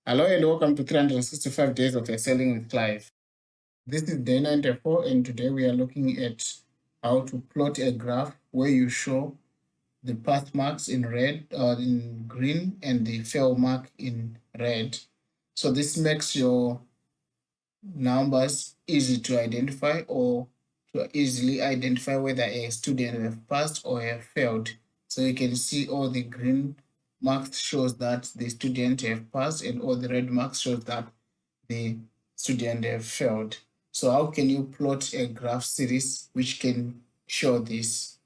Hello and welcome to 365 Days of Excelling with Clive. This is day 94 and today we are looking at how to plot a graph where you show the pass marks in red or in green and the fail mark in red. So this makes your numbers easy to identify or to easily identify whether a student have passed or have failed. So you can see all the green marks shows that the student have passed and all the red marks shows that the student have failed. So how can you plot a graph series which can show this?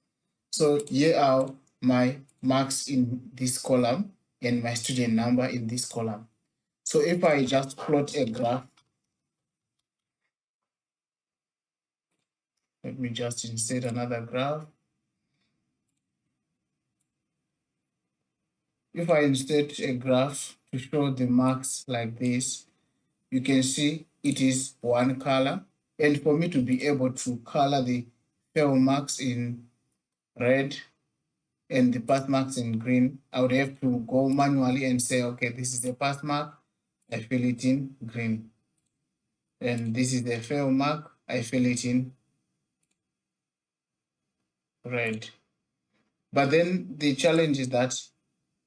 So here are my marks in this column and my student number in this column. So if I just plot a graph, let me just insert another graph. If I insert a graph to show the marks like this, you can see it is one color. And for me to be able to color the fail marks in red and the pass marks in green, I would have to go manually and say, okay, this is the pass mark, I fill it in green. And this is the fail mark, I fill it in red. But then the challenge is that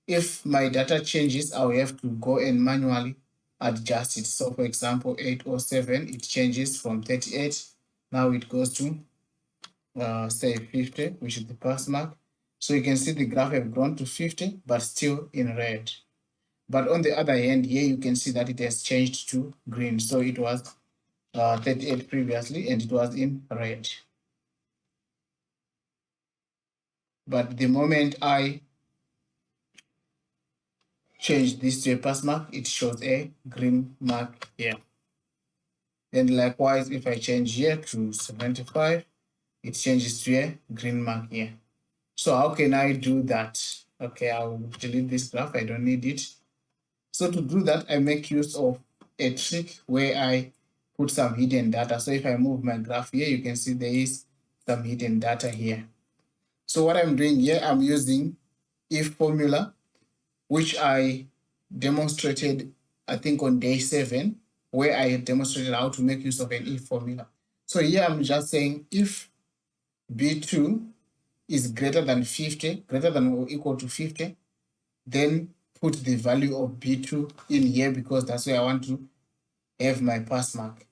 if my data changes, I'll have to go and manually adjust it. So for example, 807, it changes from 38. Now it goes to say 50, which is the pass mark. So you can see the graph have grown to 50, but still in red. But on the other hand, here you can see that it has changed to green. So it was 38 previously, and it was in red. But the moment I change this to a pass mark, it shows a green mark here. Then likewise, if I change here to 75, it changes to a green mark here. So how can I do that? Okay, I'll delete this graph, I don't need it. So to do that, I make use of a trick where I put some hidden data. So if I move my graph here, you can see there is some hidden data here. So what I'm doing here, I'm using if formula, which I demonstrated, I think on day 7, where I demonstrated how to make use of an if formula. So here I'm just saying if B2 is greater than 50, greater than or equal to 50, then put the value of B2 in here because that's where I want to have my pass mark.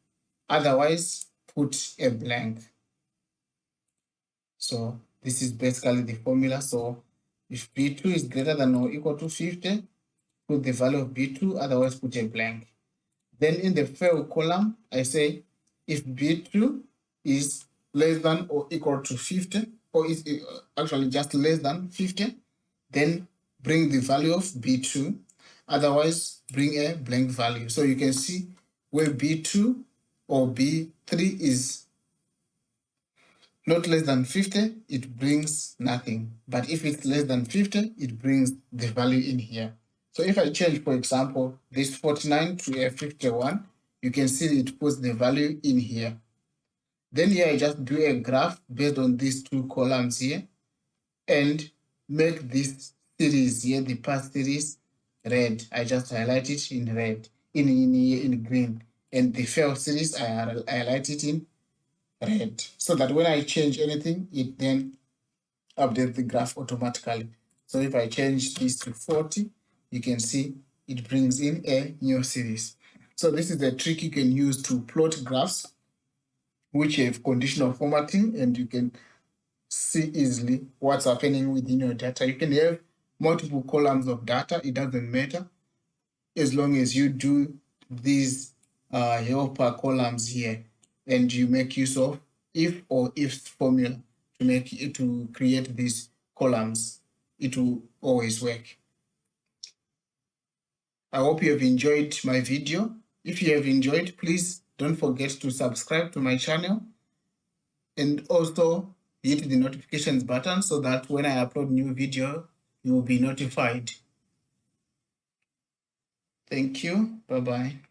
Otherwise, put a blank. So this is basically the formula. So if B2 is greater than or equal to 50, put the value of B2, otherwise put a blank. Then in the fail column, I say if B2 is less than or equal to 50, or is actually just less than 50, then bring the value of B2, otherwise bring a blank value. So you can see where B2 or B3 is not less than 50, it brings nothing. But if it's less than 50, it brings the value in here. So if I change, for example, this 49 to a 51, you can see it puts the value in here. Then here I just do a graph based on these two columns here and make this series here, the path series, red. I just highlight it in red, in green. And the fail series, I highlight it in red, so that when I change anything, it then updates the graph automatically. So if I change this to 40, you can see it brings in a new series. So this is the trick you can use to plot graphs which have conditional formatting, and you can see easily what's happening within your data. You can have multiple columns of data, it doesn't matter, as long as you do these helper columns here and you make use of if or if formula to create these columns, it will always work. I hope you have enjoyed my video. If you have enjoyed, please don't forget to subscribe to my channel and also hit the notifications button so that when I upload new video, you will be notified. Thank you. Bye-bye.